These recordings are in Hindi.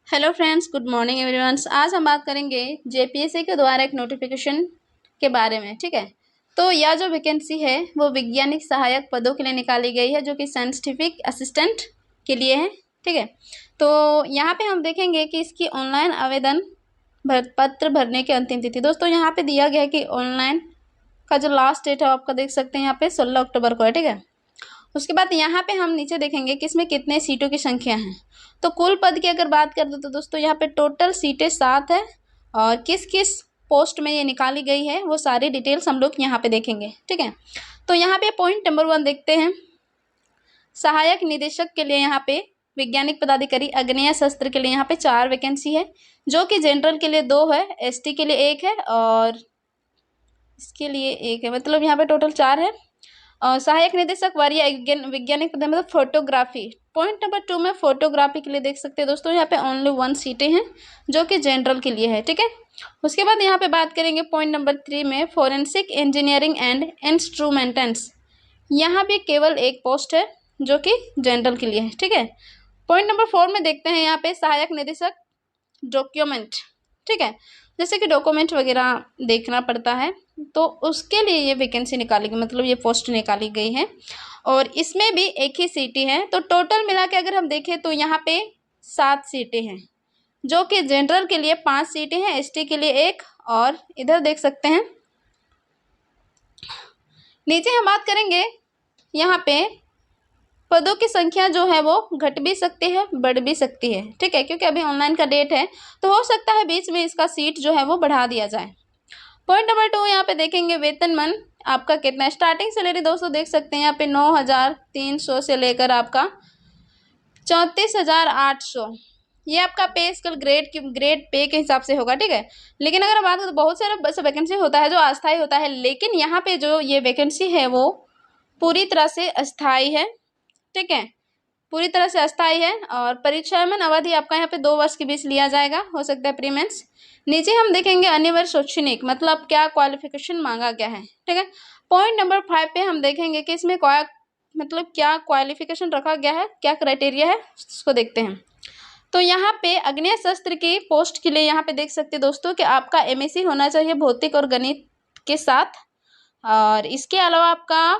Hello friends, good morning everyone. आज हम बात करेंगे जेपीएससी के द्वारा एक नोटिफिकेशन के बारे में। ठीक है, तो यह जो वैकेंसी है वो वैज्ञानिक सहायक पदों के लिए निकाली गई है, जो कि साइंटिफिक असिस्टेंट के लिए है। ठीक है, तो यहाँ पे हम देखेंगे कि इसकी ऑनलाइन आवेदन पत्र भरने की अंतिम तिथि दोस्तों यहाँ पे दिया गया है कि ऑनलाइन का जो लास्ट डेट है आपका देख सकते हैं यहाँ पे 16 अक्टूबर को है। ठीक है, उसके बाद यहाँ पे हम नीचे देखेंगे कि इसमें कितने सीटों की संख्या है। तो कुल पद की अगर बात कर दो तो दोस्तों यहाँ पे टोटल सीटें 7 है, और किस किस पोस्ट में ये निकाली गई है वो सारी डिटेल्स हम लोग यहाँ पे देखेंगे। ठीक है, तो यहाँ पे पॉइंट नंबर 1 देखते हैं। सहायक निदेशक के लिए यहाँ पे वैज्ञानिक पदाधिकारी अग्नेय शस्त्र के लिए यहाँ पे 4 वैकेंसी है, जो कि जनरल के लिए 2 है, एसटी के लिए 1 है और इसके लिए 1 है, मतलब यहाँ पे टोटल 4 है। सहायक निदेशक वरीय वैज्ञानिक पद मतलब फोटोग्राफी। पॉइंट नंबर 2 में फोटोग्राफी के लिए देख सकते हैं दोस्तों यहाँ पे ओनली 1 सीटें हैं, जो कि जनरल के लिए है। ठीक है, उसके बाद यहाँ पे बात करेंगे पॉइंट नंबर 3 में फोरेंसिक इंजीनियरिंग एंड इंस्ट्रूमेंटेंट्स। यहाँ भी केवल 1 पोस्ट है, जो कि जनरल के लिए है। ठीक है, पॉइंट नंबर 4 में देखते हैं यहाँ पे सहायक निदेशक डॉक्यूमेंट। ठीक है, जैसे कि डॉक्यूमेंट वगैरह देखना पड़ता है, तो उसके लिए ये वैकेंसी निकाली गई, मतलब ये पोस्ट निकाली गई है, और इसमें भी एक ही सीटें हैं। तो टोटल मिला के अगर हम देखें तो यहाँ पे 7 सीटें हैं, जो कि जनरल के लिए 5 सीटें हैं, एसटी के लिए 1, और इधर देख सकते हैं नीचे हम बात करेंगे यहाँ पे पदों की संख्या जो है वो घट भी सकती है, बढ़ भी सकती है। ठीक है, क्योंकि अभी ऑनलाइन का डेट है, तो हो सकता है बीच में इसका सीट जो है वो बढ़ा दिया जाए। पॉइंट नंबर 2 यहाँ पे देखेंगे वेतनमान आपका कितना है। स्टार्टिंग सैलरी दोस्तों देख सकते हैं यहाँ पे 9,300 से लेकर आपका 34,800, ये आपका पे स्केल ग्रेड पे के हिसाब से होगा। ठीक है, लेकिन अगर बात करें तो बहुत सारा वैकेंसी होता है जो अस्थायी होता है, लेकिन यहाँ पे जो ये वैकेंसी है वो पूरी तरह से अस्थायी है। ठीक है, पूरी तरह से अस्थायी है, और परीक्षायमन अवधि आपका यहाँ पे 2 वर्ष के बीच लिया जाएगा, हो सकता है प्रीमेंस। नीचे हम देखेंगे अनिवार्य शैक्षणिक, मतलब क्या क्वालिफिकेशन मांगा गया है। ठीक है, पॉइंट नंबर 5 पे हम देखेंगे कि इसमें क्या क्वालिफिकेशन रखा गया है, क्या क्राइटेरिया है, उसको देखते हैं। तो यहाँ पे अग्नेय शस्त्र की पोस्ट के लिए यहाँ पे देख सकते हैं दोस्तों कि आपका एमएससी होना चाहिए भौतिक और गणित के साथ, और इसके अलावा आपका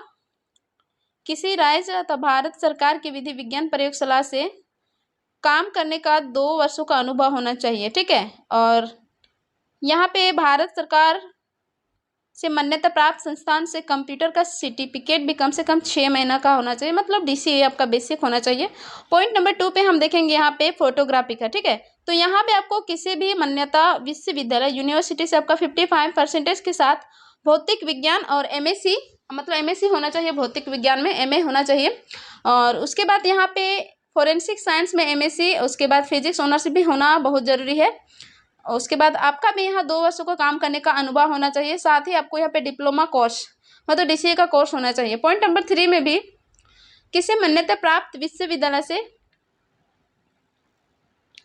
किसी राज्य अथवा भारत सरकार की विधि विज्ञान प्रयोगशाला से काम करने का 2 वर्षों का अनुभव होना चाहिए। ठीक है, और यहाँ पे भारत सरकार से मान्यता प्राप्त संस्थान से कंप्यूटर का सर्टिफिकेट भी कम से कम 6 महीना का होना चाहिए, मतलब डीसीए आपका बेसिक होना चाहिए। पॉइंट नंबर 2 पे हम देखेंगे यहाँ पे फोटोग्राफी का। ठीक है, तो यहाँ पे आपको किसी भी मान्यता विश्वविद्यालय यूनिवर्सिटी से आपका 55% के साथ भौतिक विज्ञान और एमएससी, मतलब एमएससी होना चाहिए, भौतिक विज्ञान में एमए होना चाहिए, और उसके बाद यहाँ पे फोरेंसिक साइंस में एमएससी, उसके बाद फिजिक्स ऑनर्स भी होना बहुत ज़रूरी है। उसके बाद आपका भी यहाँ 2 वर्षों का काम करने का अनुभव होना चाहिए, साथ ही आपको यहाँ पे डिप्लोमा कोर्स मतलब डीसीए का कोर्स होना चाहिए। पॉइंट नंबर 3 में भी किसी मान्यता प्राप्त विश्वविद्यालय से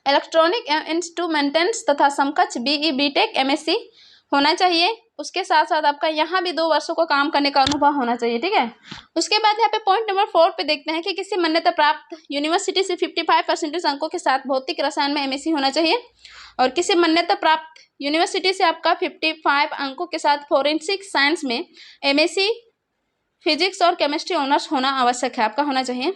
इलेक्ट्रॉनिक इंस्ट्रूमेंटेंट्स तथा समकक्ष बीई बीटेक एमएससी होना चाहिए। उसके साथ साथ आपका यहाँ भी 2 वर्षों का काम करने का अनुभव होना चाहिए। ठीक है, उसके बाद यहाँ पे पॉइंट नंबर 4 पे देखते हैं कि किसी मान्यता प्राप्त यूनिवर्सिटी से 55% अंकों के साथ भौतिक रसायन में एमएससी होना चाहिए, और किसी मान्यता प्राप्त यूनिवर्सिटी से आपका 55 अंकों के साथ फोरेंसिक साइंस में एमएससी फिजिक्स और केमिस्ट्री ऑनर्स होना आवश्यक है, आपका होना चाहिए,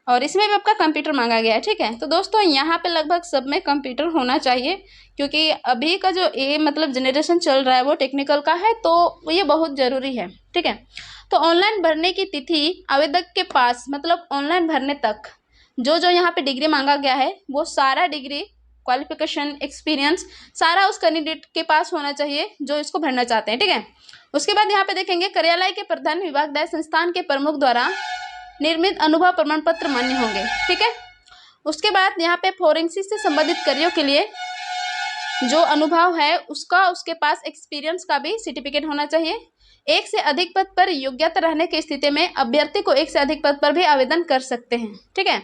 और इसमें भी आपका कंप्यूटर मांगा गया है। ठीक है, तो दोस्तों यहाँ पे लगभग सब में कंप्यूटर होना चाहिए, क्योंकि अभी का जो मतलब जनरेशन चल रहा है वो टेक्निकल का है, तो ये बहुत ज़रूरी है। ठीक है, तो ऑनलाइन भरने की तिथि आवेदक के पास, मतलब ऑनलाइन भरने तक जो जो यहाँ पे डिग्री मांगा गया है वो सारा डिग्री, क्वालिफिकेशन, एक्सपीरियंस सारा उस कैंडिडेट के पास होना चाहिए जो इसको भरना चाहते हैं। ठीक है, उसके बाद यहाँ पे देखेंगे कार्यालय के प्रधान विभागदायी संस्थान के प्रमुख द्वारा निर्मित अनुभव प्रमाण पत्र मान्य होंगे। ठीक है, उसके बाद यहाँ पे फोरेंसिक से संबंधित कार्यों के लिए जो अनुभव है उसका उसके पास एक्सपीरियंस का भी सर्टिफिकेट होना चाहिए। 1 से अधिक पद पर योग्यता रहने की स्थिति में अभ्यर्थी को 1 से अधिक पद पर भी आवेदन कर सकते हैं। ठीक है,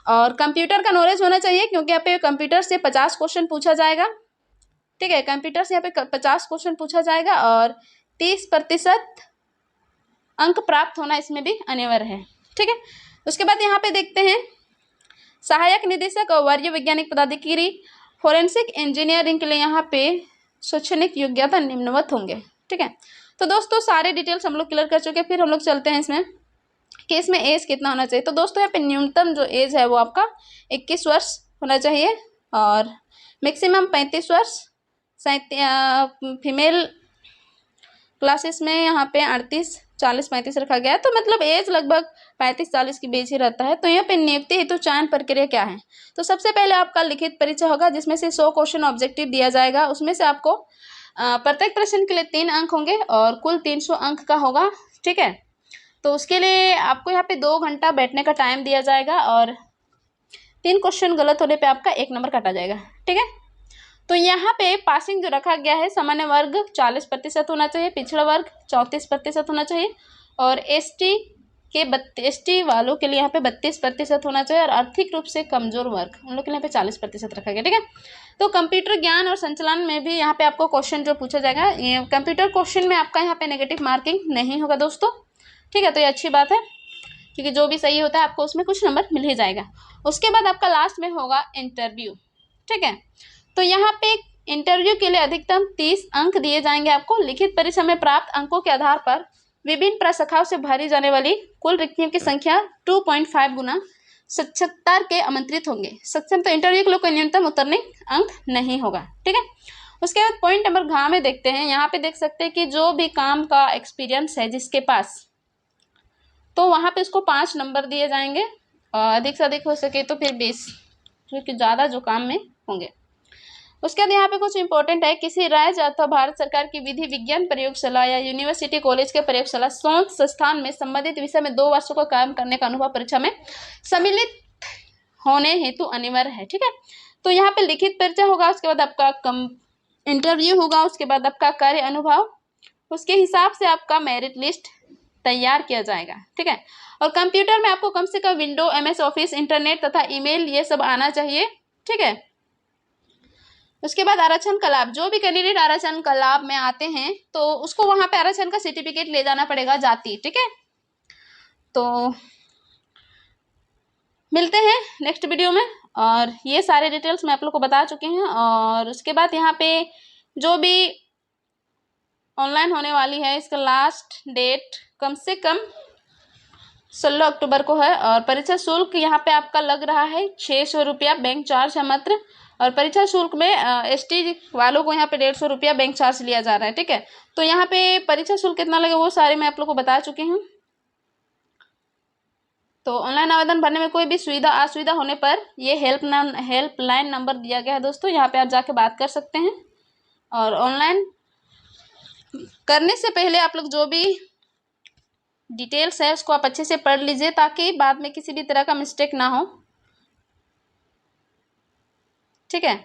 और कंप्यूटर का नॉलेज होना चाहिए, क्योंकि यहाँ पे कंप्यूटर से 50 क्वेश्चन पूछा जाएगा। ठीक है, कंप्यूटर से यहाँ पे 50 क्वेश्चन पूछा जाएगा, और 30% अंक प्राप्त होना इसमें भी अनिवार्य है। ठीक है, उसके बाद यहाँ पे देखते हैं सहायक निदेशक और वरीय वैज्ञानिक पदाधिकारी फोरेंसिक इंजीनियरिंग के लिए यहाँ पे शैक्षणिक योग्यता निम्नवत होंगे। ठीक है, तो दोस्तों सारे डिटेल्स हम लोग क्लियर कर चुके हैं। फिर हम लोग चलते हैं इसमें कि इसमें एज कितना होना चाहिए। तो दोस्तों यहाँ पे न्यूनतम जो एज है वो आपका 21 वर्ष होना चाहिए और मैक्सिमम 35 वर्ष। फीमेल क्लासेस में यहाँ पे 38, 40, 35 रखा गया है, तो मतलब एज लगभग 35-40 के बीच ही रहता है। तो यहाँ पे नियुक्ति हेतु चयन प्रक्रिया क्या है, तो सबसे पहले आपका लिखित परीक्षा होगा जिसमें से 100 क्वेश्चन ऑब्जेक्टिव दिया जाएगा। उसमें से आपको प्रत्येक प्रश्न के लिए 3 अंक होंगे और कुल 300 अंक का होगा। ठीक है, तो उसके लिए आपको यहाँ पे 2 घंटा बैठने का टाइम दिया जाएगा और 3 क्वेश्चन गलत होने पे आपका 1 नंबर काटा जाएगा। ठीक है, तो यहाँ पे पासिंग जो रखा गया है, सामान्य वर्ग 40% होना चाहिए, पिछड़ा वर्ग 34% होना चाहिए और एसटी वालों के लिए यहाँ पे 32% होना चाहिए और आर्थिक रूप से कमजोर वर्ग उन लोग के लिए यहाँ पे 40% रखा गया। ठीक है, तो कंप्यूटर ज्ञान और संचालन में भी यहाँ पे आपको क्वेश्चन जो पूछा जाएगा, ये कंप्यूटर क्वेश्चन में आपका यहाँ पे नेगेटिव मार्किंग नहीं होगा दोस्तों। ठीक है, तो ये अच्छी बात है क्योंकि जो भी सही होता है आपको उसमें कुछ नंबर मिल ही जाएगा। उसके बाद आपका लास्ट में होगा इंटरव्यू। ठीक है, तो यहाँ पे इंटरव्यू के लिए अधिकतम 30 अंक दिए जाएंगे आपको। लिखित परीक्षा में प्राप्त अंकों के आधार पर विभिन्न प्रशाखाओं से भरी जाने वाली कुल रिक्तियों की संख्या 2.5 गुना 77 के आमंत्रित होंगे। सक्षम तो इंटरव्यू के लिए कोई न्यूनतम उतरने अंक नहीं होगा। ठीक है, उसके बाद पॉइंट नंबर घ में देखते हैं। यहाँ पे देख सकते हैं कि जो भी काम का एक्सपीरियंस है जिसके पास, तो वहाँ पे उसको 5 नंबर दिए जाएंगे और अधिक से अधिक हो सके तो फिर 20, क्योंकि ज़्यादा जो काम में होंगे। उसके बाद यहाँ पे कुछ इंपॉर्टेंट है, किसी राज्य अथवा भारत सरकार की विधि विज्ञान प्रयोगशाला या यूनिवर्सिटी कॉलेज के प्रयोगशाला शोध संस्थान में संबंधित विषय में 2 वर्षों का काम करने का अनुभव परीक्षा में सम्मिलित होने हेतु अनिवार्य है। ठीक है, तो यहाँ पे लिखित परीक्षा होगा, उसके बाद आपका इंटरव्यू होगा, उसके बाद आपका कार्य अनुभव, उसके हिसाब से आपका मेरिट लिस्ट तैयार किया जाएगा। ठीक है, और कंप्यूटर में आपको कम से कम विंडो, MS ऑफिस, इंटरनेट तथा ईमेल ये सब आना चाहिए। ठीक है, उसके बाद आरक्षण का लाभ, जो भी कैंडिडेट आरक्षण का लाभ में आते हैं तो उसको वहां पे आरक्षण का सर्टिफिकेट ले जाना पड़ेगा जाति। ठीक है, तो मिलते हैं नेक्स्ट वीडियो में और ये सारे डिटेल्स मैं आप लोग को बता चुके हैं। और उसके बाद यहाँ पे जो भी ऑनलाइन होने वाली है इसका लास्ट डेट कम से कम 16 अक्टूबर को है और परीक्षा शुल्क यहाँ पे आपका लग रहा है 600 रुपया बैंक चार्ज है मात्र। और परीक्षा शुल्क में ST वालों को यहाँ पे 150 रुपया बैंक चार्ज लिया जा रहा है। ठीक है, तो यहाँ पे परीक्षा शुल्क कितना लगे वो सारे मैं आप लोग को बता चुकी हूँ। तो ऑनलाइन आवेदन भरने में कोई भी सुविधा असुविधा होने पर ये हेल्पलाइन नंबर दिया गया है दोस्तों, यहाँ पे आप जाके बात कर सकते हैं। और ऑनलाइन करने से पहले आप लोग जो भी डिटेल्स है उसको आप अच्छे से पढ़ लीजिए ताकि बाद में किसी भी तरह का मिस्टेक ना हो। ठीक है।